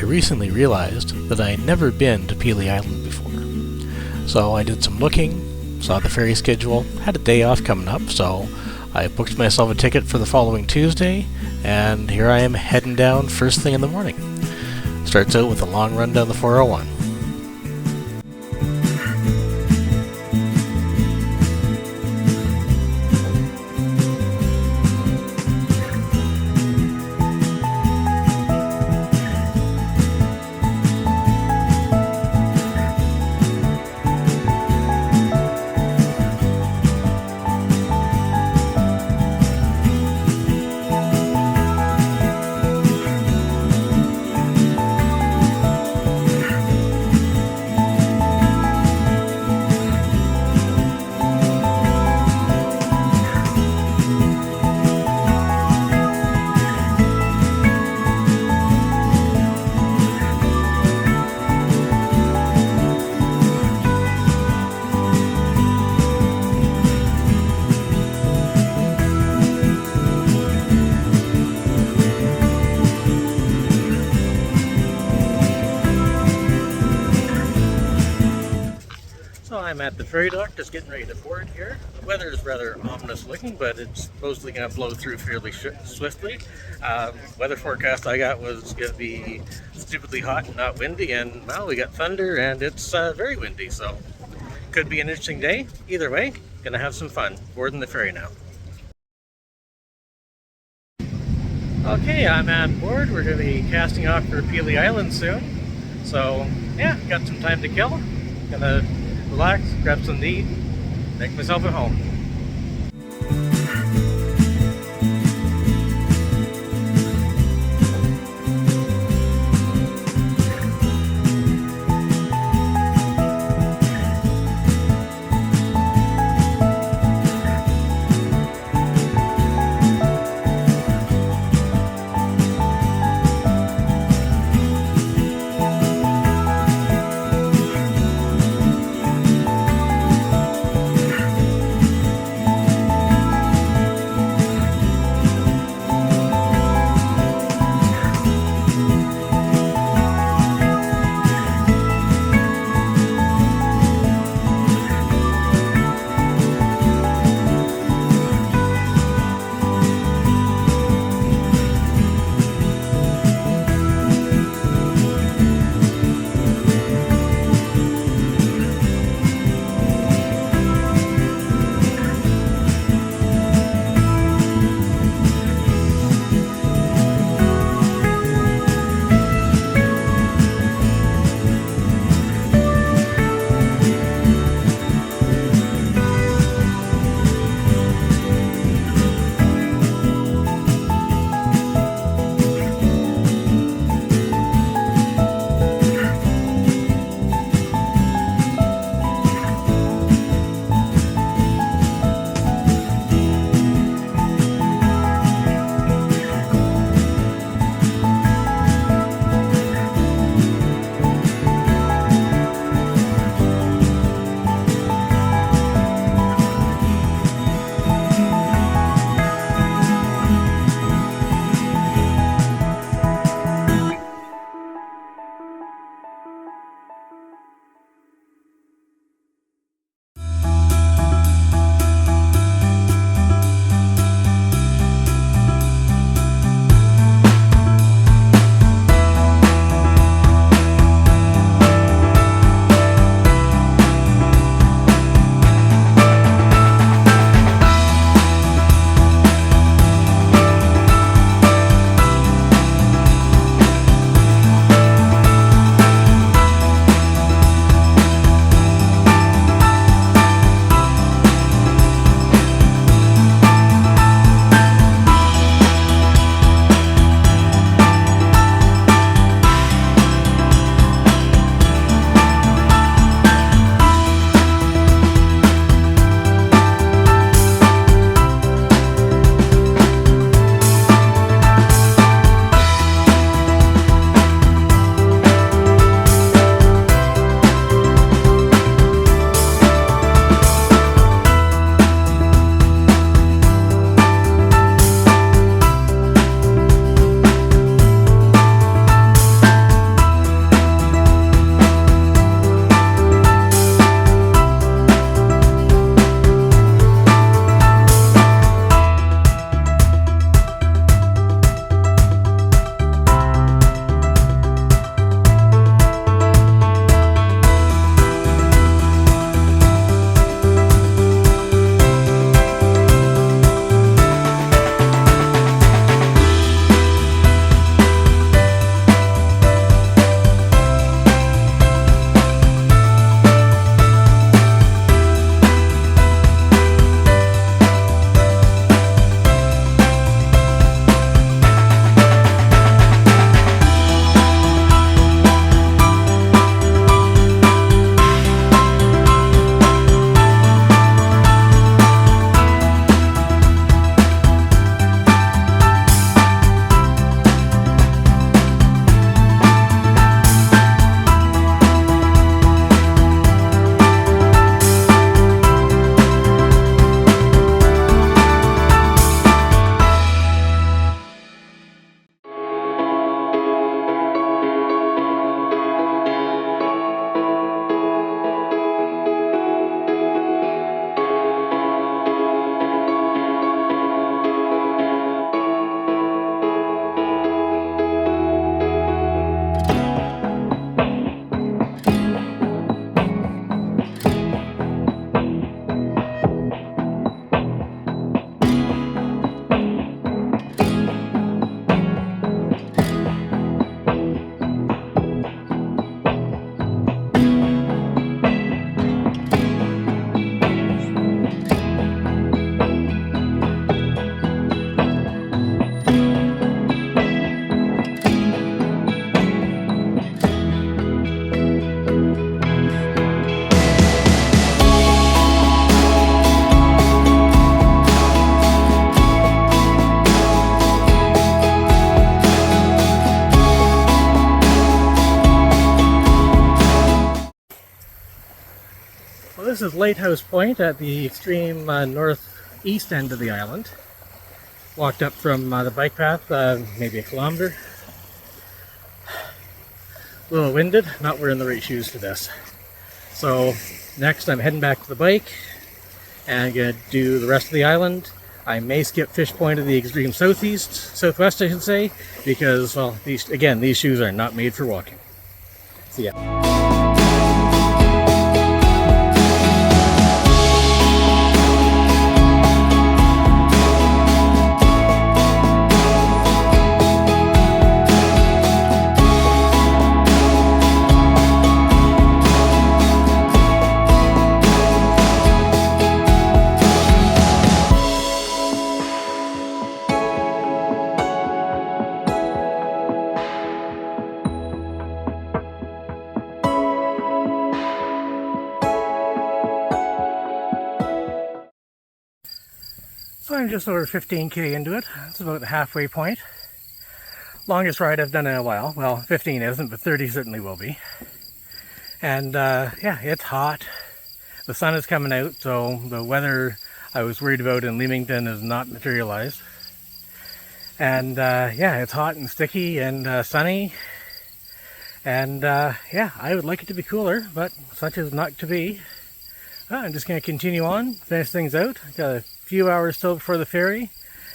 recently realized that I had never been to Pelee Island before. So I did some looking, saw the ferry schedule, had a day off coming up, so I booked myself a ticket for the following Tuesday, and here I am heading down first thing in the morning. Starts out with a long run down the 401. So I'm at the ferry dock, just getting ready to board here. The weather is rather ominous looking, but it's supposedly going to blow through fairly swiftly. Weather forecast I got was going to be stupidly hot and not windy, and well, we got thunder and it's very windy, so could be an interesting day. Either way, gonna have some fun boarding the ferry now. Okay, I'm on board. We're going to be casting off for Pelee Island soon. So yeah, got some time to kill. Gonna relax, grab some to eat, make myself at home. Well, this is Lighthouse Point at the extreme northeast end of the island. Walked up from the bike path, maybe a kilometer. A little winded, not wearing the right shoes for this. So next I'm heading back to the bike and I'm going to do the rest of the island. I may skip Fish Point of the extreme southwest I should say, because, well, these shoes are not made for walking. See ya. So I'm just over 15k into it. It's about the halfway point. Longest ride I've done in a while. Well, 15 isn't, but 30 certainly will be. And yeah, it's hot. The sun is coming out, so the weather I was worried about in Lemington has not materialized. And yeah, it's hot and sticky and sunny. And yeah, I would like it to be cooler, but such is not to be. I'm just going to continue on, finish things out. Got a few hours still before the ferry,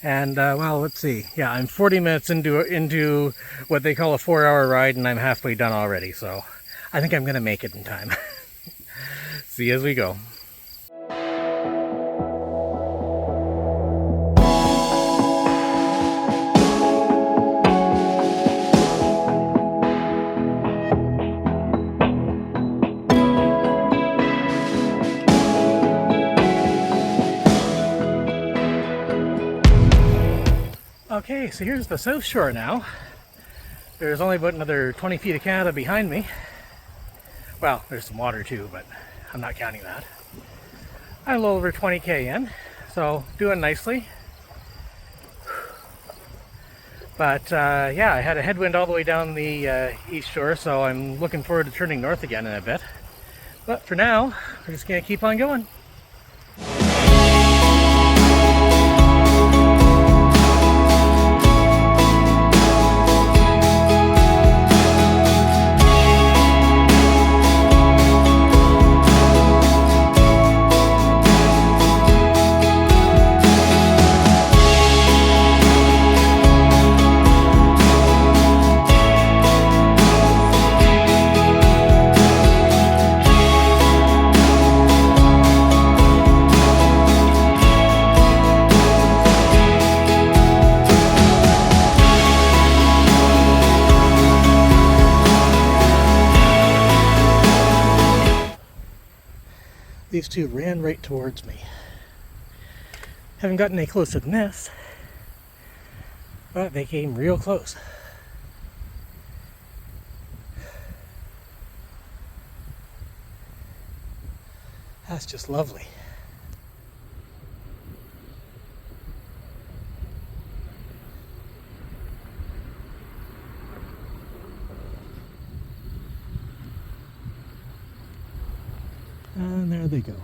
and well, let's see. Yeah, I'm 40 minutes into what they call a 4-hour ride, and I'm halfway done already. So I think I'm going to make it in time. See you as we go. Okay, so here's the south shore now. There's only about another 20 feet of Canada behind me. Well, there's some water too, but I'm not counting that. I'm a little over 20k in, so doing nicely. But yeah, I had a headwind all the way down the east shore, so I'm looking forward to turning north again in a bit. But for now, we're just going to keep on going. These two ran right towards me. Haven't gotten any closer than this, but they came real close. That's just lovely. And there they go.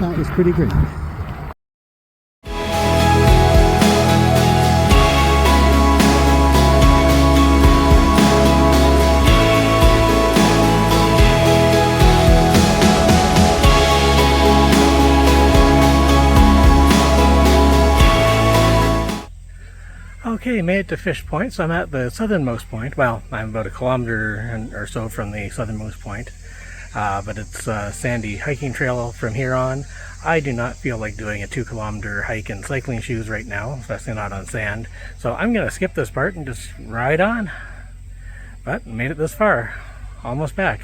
That was pretty great. Okay, made it to Fish Point, so I'm at the southernmost point. Well, I'm about a kilometer or so from the southernmost point, but it's a sandy hiking trail from here on. I do not feel like doing a 2-kilometer hike in cycling shoes right now, especially not on sand, so I'm going to skip this part and just ride on. But made it this far, almost back.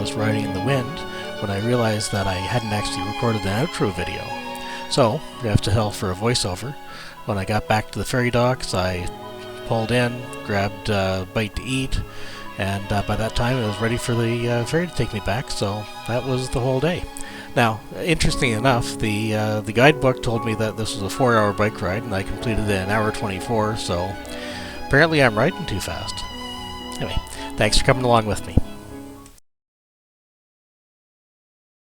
was riding in the wind when I realized that I hadn't actually recorded an outro video. So, left to hell for a voiceover. When I got back to the ferry docks, I pulled in, grabbed a bite to eat, and by that time it was ready for the ferry to take me back, so that was the whole day. Now, interesting enough, the guidebook told me that this was a 4-hour bike ride, and I completed it in 1:24, so apparently I'm riding too fast. Anyway, thanks for coming along with me.